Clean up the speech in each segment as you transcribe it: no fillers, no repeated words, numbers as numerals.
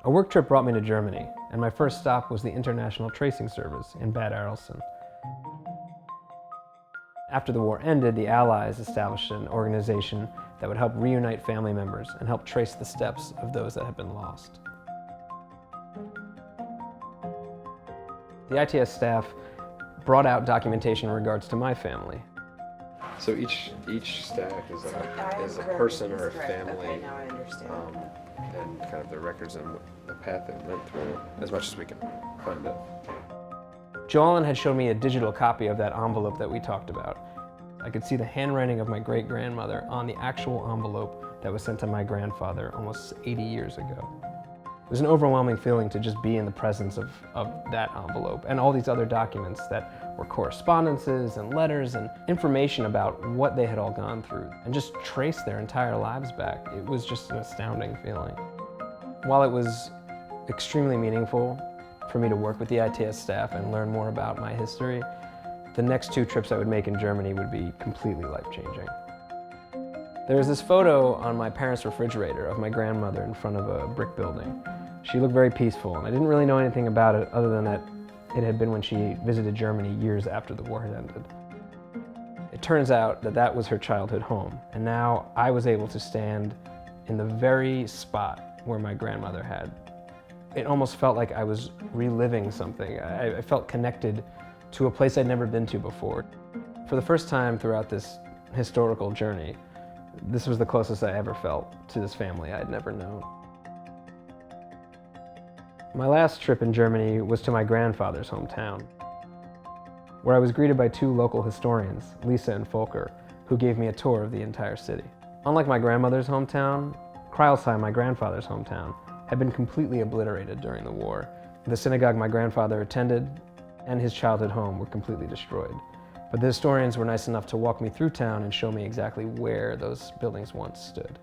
A work trip brought me to Germany, and my first stop was the International Tracing Service in Bad Arolsen. After the war ended, the Allies established an organization that would help reunite family members and help trace the steps of those that had been lost. The ITS staff brought out documentation in regards to my family. So each stack is a person or a family. Okay, now I understand. And kind of the records and the path it went through, as much as we can find it. Joellen had shown me a digital copy of that envelope that we talked about. I could see the handwriting of my great-grandmother on the actual envelope that was sent to my grandfather almost 80 years ago. It was an overwhelming feeling to just be in the presence of that envelope and all these other documents that were correspondences and letters and information about what they had all gone through and just trace their entire lives back. It was just an astounding feeling. While it was extremely meaningful for me to work with the ITS staff and learn more about my history, the next 2 trips I would make in Germany would be completely life-changing. There was this photo on my parents' refrigerator of my grandmother in front of a brick building. She looked very peaceful, and I didn't really know anything about it other than that it had been when she visited Germany years after the war had ended. It turns out that that was her childhood home, and now I was able to stand in the very spot where my grandmother had. It almost felt like I was reliving something. I felt connected to a place I'd never been to before. For the first time throughout this historical journey, this was the closest I ever felt to this family I'd never known. My last trip in Germany was to my grandfather's hometown, where I was greeted by 2 local historians, Lisa and Volker, who gave me a tour of the entire city. Unlike my grandmother's hometown, Kreilsheim, my grandfather's hometown, had been completely obliterated during the war. The synagogue my grandfather attended and his childhood home were completely destroyed. But the historians were nice enough to walk me through town and show me exactly where those buildings once stood.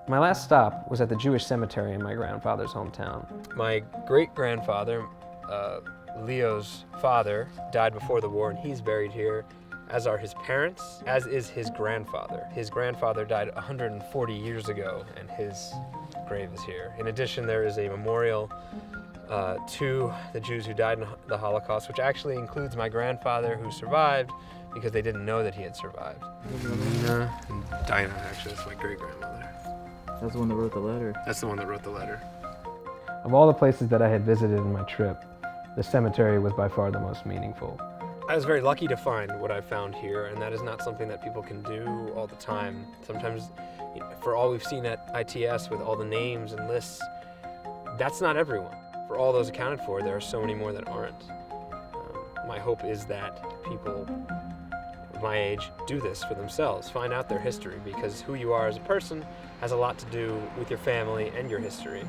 My last stop was at the Jewish cemetery in my grandfather's hometown. My great-grandfather, Leo's father, died before the war, and he's buried here, as are his parents, as is his grandfather. His grandfather died 140 years ago, and his grave is here. In addition, there is a memorial to the Jews who died in the Holocaust, which actually includes my grandfather who survived because they didn't know that he had survived. Nina and Dinah, actually, that's my great-grandmother. That's the one that wrote the letter. That's the one that wrote the letter. Of all the places that I had visited in my trip, the cemetery was by far the most meaningful. I was very lucky to find what I found here, and that is not something that people can do all the time. Sometimes, for all we've seen at ITS with all the names and lists, that's not everyone. For all those accounted for, there are so many more that aren't. My hope is that people of my age do this for themselves, find out their history, because who you are as a person has a lot to do with your family and your history.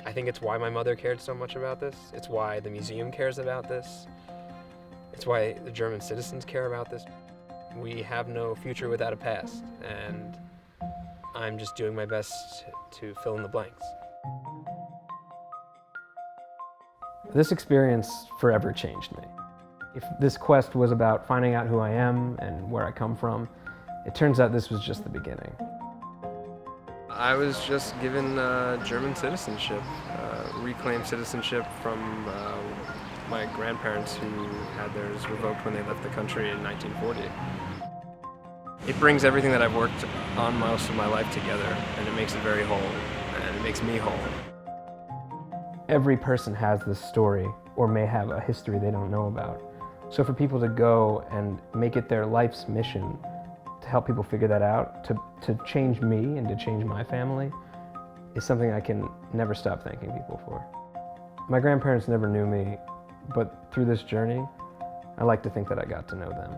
I think it's why my mother cared so much about this. It's why the museum cares about this. It's why the German citizens care about this. We have no future without a past, and I'm just doing my best to fill in the blanks. This experience forever changed me. If this quest was about finding out who I am and where I come from, it turns out this was just the beginning. I was just given German citizenship, reclaimed citizenship from my grandparents who had theirs revoked when they left the country in 1940. It brings everything that I've worked on most of my life together, and it makes it very whole, and it makes me whole. Every person has this story or may have a history they don't know about. So for people to go and make it their life's mission to help people figure that out, to change me and to change my family, is something I can never stop thanking people for. My grandparents never knew me, but through this journey, I like to think that I got to know them.